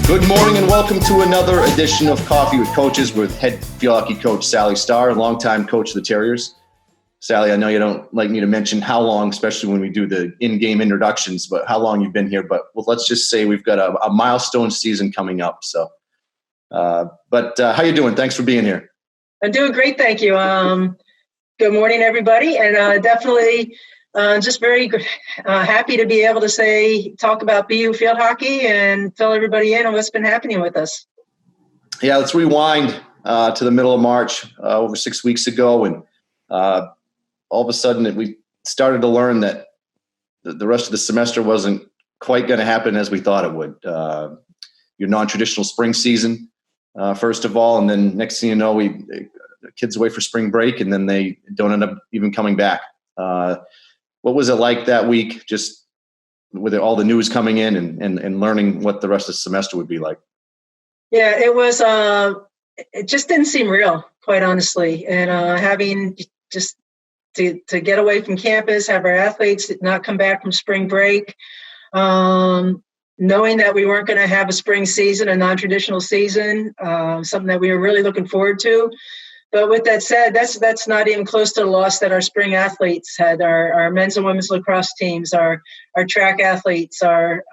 Good morning and welcome to another edition of Coffee with Coaches with head field hockey coach Sally Starr, longtime coach of the Terriers. Sally, I know you don't like me to mention how long, especially when we do the in-game introductions, but how long you've been here. But let's just say we've got a milestone season coming up. So, how you doing? Thanks for being here. I'm doing great, thank you. Good morning, everybody, and definitely just very happy to be able to talk about BU field hockey and fill everybody in on what's been happening with us. Yeah, let's rewind to the middle of March, over 6 weeks ago, and all of a sudden we started to learn that the rest of the semester wasn't quite going to happen as we thought it would. Your non-traditional spring season, first of all, and then next thing you know, the kids away for spring break, and then they don't end up even coming back. What was it like that week, just with all the news coming in and learning what the rest of the semester would be like? Yeah, it was. It just didn't seem real, quite honestly. And having just to get away from campus, have our athletes not come back from spring break, knowing that we weren't going to have a spring season, a non-traditional season, something that we were really looking forward to. But with that said, that's not even close to the loss that our spring athletes had. Our men's and women's lacrosse teams, our track athletes, our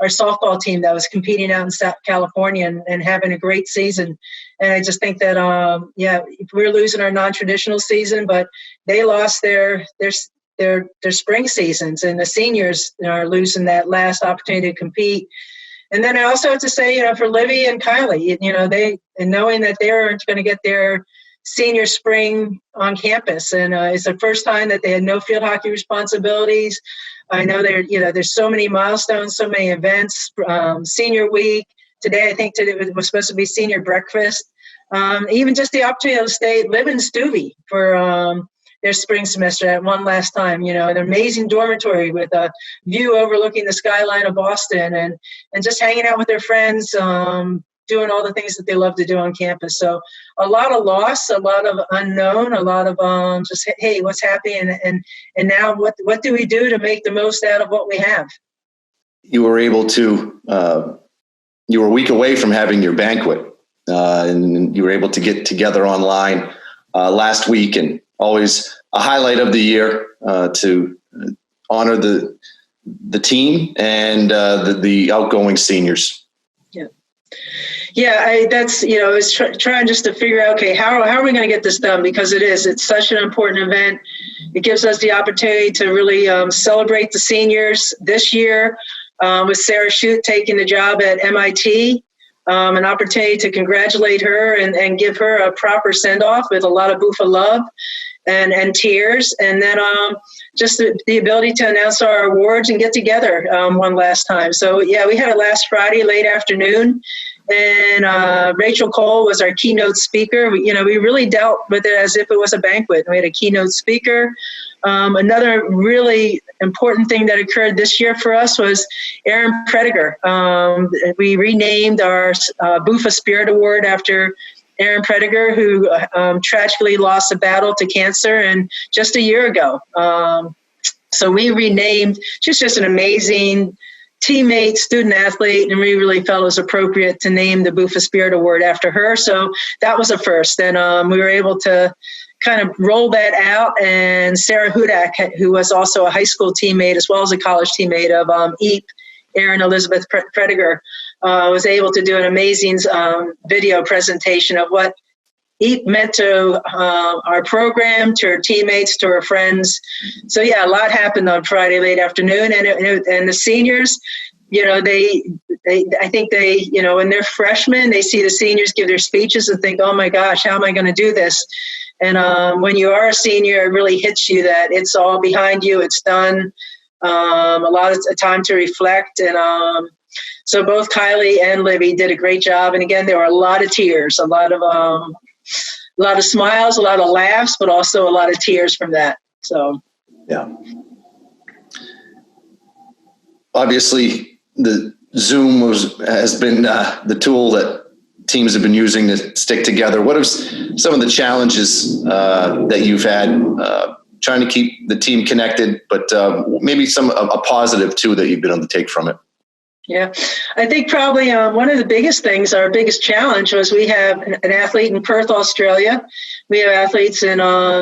softball team that was competing out in South California and having a great season. And I just think that we're losing our non-traditional season, but they lost their spring seasons, and the seniors are losing that last opportunity to compete. And then I also have to say, for Livy and Kylie, knowing that they aren't going to get their senior spring on campus, and it's the first time that they had no field hockey responsibilities. I know there's so many milestones, so many events. Senior week today, I think today was supposed to be senior breakfast. Even just the opportunity to live in Stuvie for their spring semester at one last time, an amazing dormitory with a view overlooking the skyline of Boston and just hanging out with their friends, doing all the things that they love to do on campus. So a lot of loss, a lot of unknown, a lot of just, hey, what's happening? And now what do we do to make the most out of what we have? You were able to, you were a week away from having your banquet, and you were able to get together online last week, and always a highlight of the year to honor the team and the outgoing seniors. Yeah, I was trying just to figure out, okay, how are we going to get this done? Because it's such an important event. It gives us the opportunity to really celebrate the seniors this year with Sarah Shute taking the job at MIT. An opportunity to congratulate her and give her a proper send-off with a lot of boofa love and tears. And then just the ability to announce our awards and get together one last time. So, yeah, we had it last Friday, late afternoon. And Rachel Cole was our keynote speaker. We really dealt with it as if it was a banquet. We had a keynote speaker. Another really important thing that occurred this year for us was Aaron Prediger. We renamed our Boofa Spirit Award after Aaron Prediger, who tragically lost a battle to cancer and just a year ago. So we renamed, she's just an amazing teammate, student athlete, and we really felt it was appropriate to name the Boofa Spirit Award after her. So that was a first. And we were able to kind of roll that out. And Sarah Hudak, who was also a high school teammate as well as a college teammate of EAP, Aaron Elizabeth Prediger, was able to do an amazing video presentation of what EAP meant to our program, to our teammates, to our friends. So yeah, a lot happened on Friday late afternoon, and the seniors, I think they, when they're freshmen, they see the seniors give their speeches and think, oh my gosh, how am I going to do this? And when you are a senior, it really hits you that it's all behind you, it's done. A lot of time to reflect, and so both Kylie and Livy did a great job. And again, there were a lot of tears, a lot of smiles, a lot of laughs, but also a lot of tears from that. So, yeah. Obviously, the Zoom has been the tool that teams have been using to stick together. What are some of the challenges that you've had trying to keep the team connected, but maybe a positive too that you've been able to take from it? Yeah, I think probably one of the biggest things, our biggest challenge was we have an athlete in Perth, Australia. We have athletes in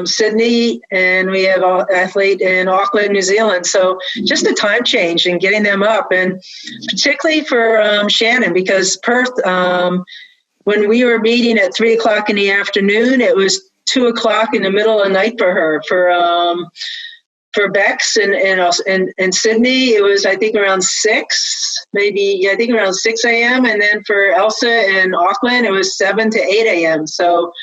Sydney, and we have an athlete in Auckland, New Zealand. So just the time change and getting them up, and particularly for Shannon, because Perth, when we were meeting at 3:00 in the afternoon, it was 2:00 in the middle of the night for her. For Bex in Sydney, it was, I think, around 6, around 6 a.m. And then for Elsa in Auckland, it was 7 to 8 a.m. So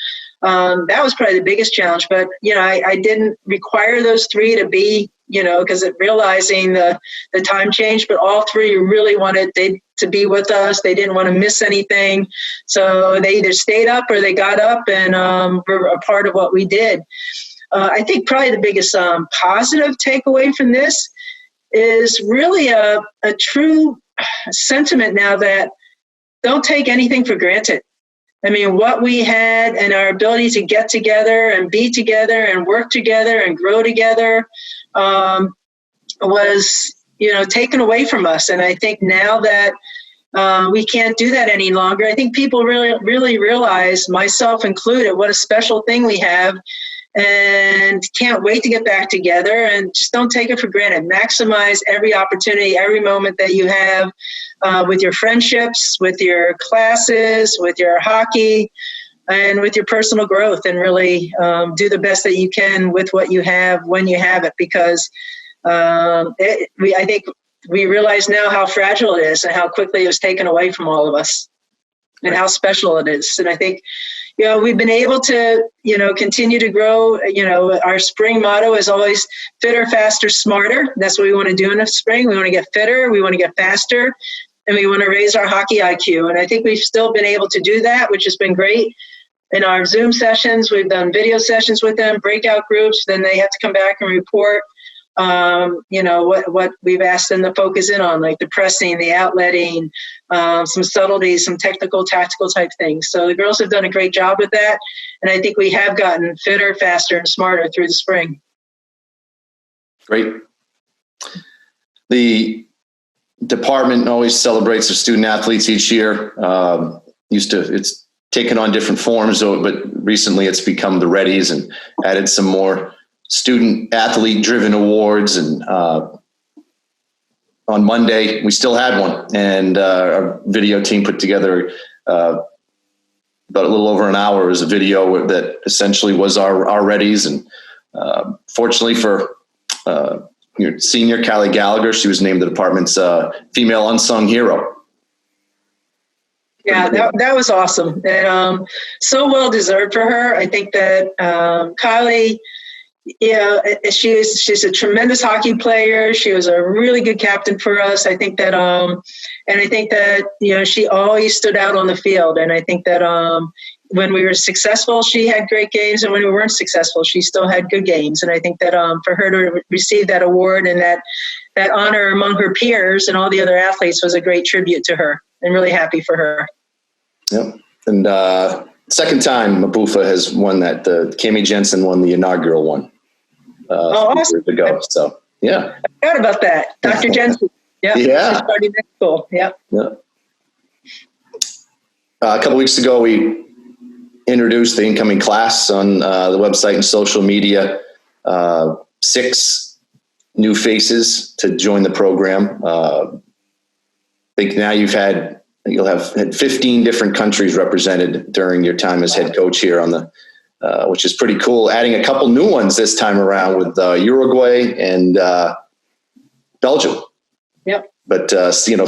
that was probably the biggest challenge. But, I didn't require those three to be, because realizing the time change, but all three really wanted to be with us. They didn't want to miss anything. So they either stayed up or they got up and were a part of what we did. I think probably the biggest positive takeaway from this is really a true sentiment now that don't take anything for granted. I mean, what we had and our ability to get together and be together and work together and grow together was, taken away from us. And I think now that we can't do that any longer, I think people really, really realize, myself included, what a special thing we have. And can't wait to get back together, and just don't take it for granted. Maximize every opportunity, every moment that you have with your friendships, with your classes, with your hockey, and with your personal growth, and really do the best that you can with what you have when you have it, because I think we realize now how fragile it is and how quickly it was taken away from all of us, and how special it is. And I think we've been able to, continue to grow. Our spring motto is always fitter, faster, smarter. That's what we want to do in the spring. We want to get fitter, we want to get faster, and we want to raise our hockey IQ. And I think we've still been able to do that, which has been great. In our Zoom sessions, we've done video sessions with them, breakout groups. Then they have to come back and report, what we've asked them to focus in on, like the pressing, the outletting, some subtleties, some technical, tactical type things. So the girls have done a great job with that. And I think we have gotten fitter, faster, and smarter through the spring. Great. The department always celebrates their student athletes each year. It's taken on different forms, but recently it's become the Readies and added some more student athlete driven awards. And on Monday, we still had one, and our video team put together about a little over an hour as a video that essentially was our Readies. And fortunately for your senior Callie Gallagher, she was named the department's female unsung hero. Yeah, that was awesome, and so well deserved for her. I think that Kylie, she's a tremendous hockey player. She was a really good captain for us. I think that, she always stood out on the field. And I think that when we were successful, she had great games, and when we weren't successful, she still had good games. And I think that for her to receive that award and that honor among her peers and all the other athletes was a great tribute to her. I'm really happy for her. Yep. And second time Mabufa has won that. Cami Jensen won the inaugural one awesome. years ago. So, yeah. I forgot about that. Dr. Jensen. Yeah. Yeah. She's starting next school. Yeah. Yeah. A couple weeks ago, we introduced the incoming class on the website and social media. 6 new faces to join the program. I think now you'll have had 15 different countries represented during your time as head coach here on the, which is pretty cool. Adding a couple new ones this time around with Uruguay and Belgium. Yep. But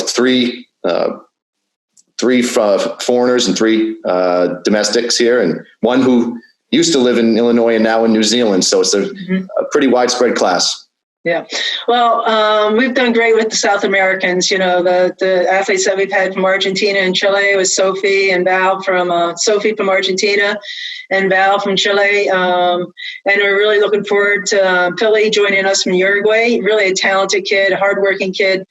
three foreigners and 3 domestics here, and one who used to live in Illinois and now in New Zealand. So it's a pretty widespread class. Yeah. Well, we've done great with the South Americans. The athletes that we've had from Argentina and Chile was Sophie and Val Sophie from Argentina and Val from Chile. And we're really looking forward to Pili joining us from Uruguay. Really a talented kid, hardworking kid,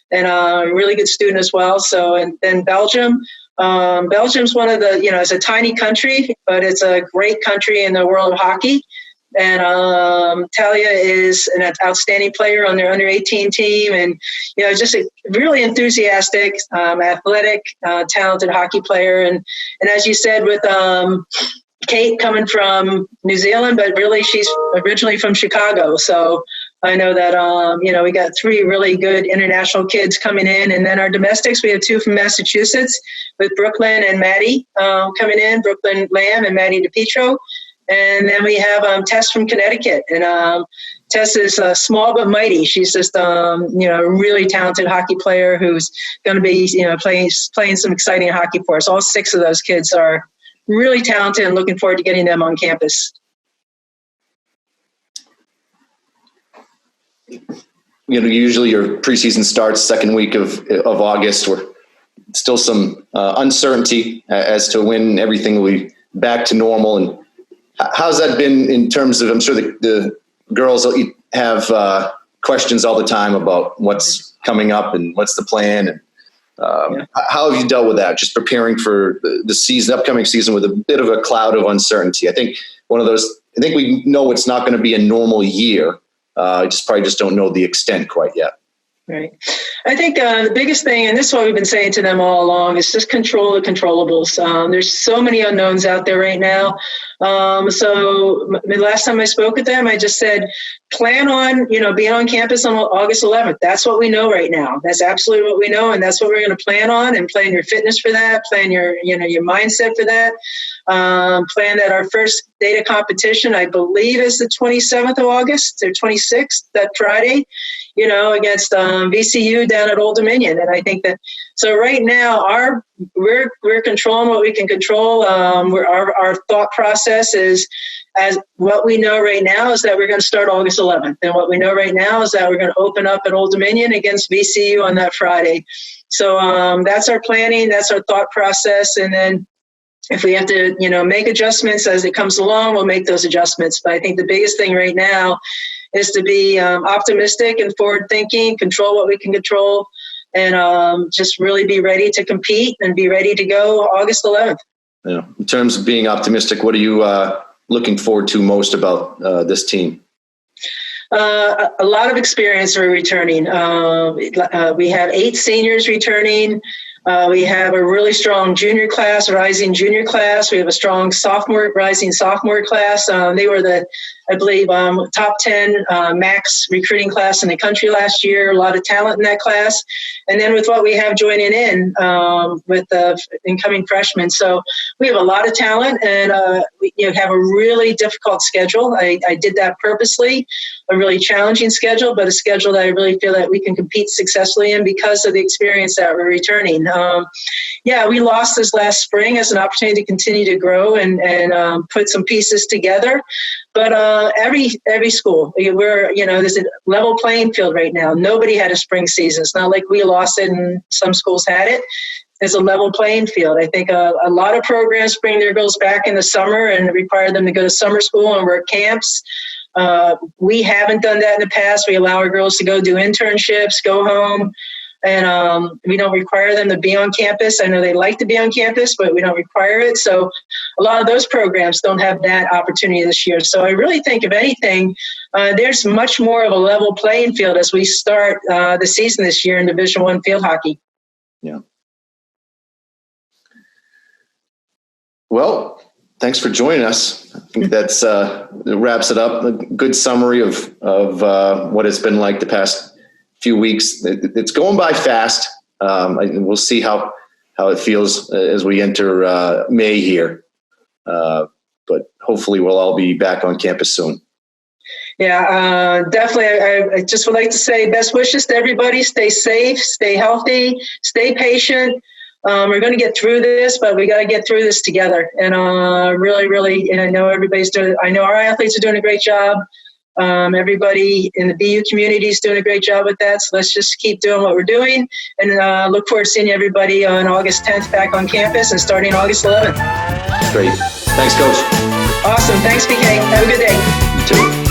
and a really good student as well. So, and then Belgium. Belgium's one of the, it's a tiny country, but it's a great country in the world of hockey. And Talia is an outstanding player on their under 18 team, and just a really enthusiastic, athletic, talented hockey player. And as you said, with Kate coming from New Zealand, but really she's originally from Chicago. So I know that, we got 3 really good international kids coming in. And then our domestics, we have 2 from Massachusetts with Brooklyn and Maddie coming in, Brooklyn Lamb and Maddie DePietro. And then we have Tess from Connecticut. And Tess is small but mighty. She's just, a really talented hockey player who's going to be, playing some exciting hockey for us. All 6 of those kids are really talented and looking forward to getting them on campus. Usually your preseason starts second week of August. We're still some uncertainty as to when everything will be back to normal. And how's that been in terms of, I'm sure the girls have questions all the time about what's coming up and what's the plan. And how have you dealt with that? Just preparing for the upcoming season with a bit of a cloud of uncertainty. I think we know it's not going to be a normal year. Probably just don't know the extent quite yet. Right. I think the biggest thing, and this is what we've been saying to them all along, is just control the controllables. There's so many unknowns out there right now. So the last time I spoke with them, I just said, plan on, being on campus on August 11th. That's what we know right now. That's absolutely what we know. And that's what we're going to plan on, and plan your fitness for that, plan your mindset for that. Plan that our first data competition, I believe, is the 27th of August or 26th, that Friday, against VCU down at Old Dominion. And I think that, so right now, we're controlling what we can control. Our thought process is, as what we know right now is that we're going to start August 11th. And what we know right now is that we're going to open up at Old Dominion against VCU on that Friday. So that's our planning, that's our thought process. And then if we have to, make adjustments as it comes along, we'll make those adjustments. But I think the biggest thing right now is to be optimistic and forward thinking, control what we can control, and just really be ready to compete and be ready to go August 11th. Yeah. In terms of being optimistic, what are you looking forward to most about this team? A lot of experience are returning. We have 8 seniors returning. We have a really strong junior class, rising junior class. We have a strong rising sophomore class. They were I believe, top 10 max recruiting class in the country last year. A lot of talent in that class. And then with what we have joining in with the incoming freshmen. So we have a lot of talent, and we have a really difficult schedule. I did that purposely, a really challenging schedule, but a schedule that I really feel that we can compete successfully in because of the experience that we're returning. We lost this last spring as an opportunity to continue to grow and put some pieces together. But every school, there's a level playing field right now. Nobody had a spring season. It's not like we lost it and some schools had it. There's a level playing field. I think a lot of programs bring their girls back in the summer and require them to go to summer school and work camps. We haven't done that in the past. We allow our girls to go do internships, go home. And we don't require them to be on campus. I know they like to be on campus, but we don't require it. So a lot of those programs don't have that opportunity this year. So I really think, if anything, there's much more of a level playing field as we start the season this year in Division I field hockey. Yeah. Well, thanks for joining us. I think that wraps it up. A good summary of what it's been like the past few weeks. It's going by fast. We'll see how it feels as we enter May here. But hopefully we'll all be back on campus soon. Yeah, definitely. I just would like to say best wishes to everybody. Stay safe, stay healthy, stay patient. We're going to get through this, but we got to get through this together. And really, and I know our athletes are doing a great job. Everybody in the BU community is doing a great job with that. So let's just keep doing what we're doing, and look forward to seeing everybody on August 10th back on campus and starting August 11th. Great. Thanks, Coach. Awesome. Thanks, BK. Have a good day. You too.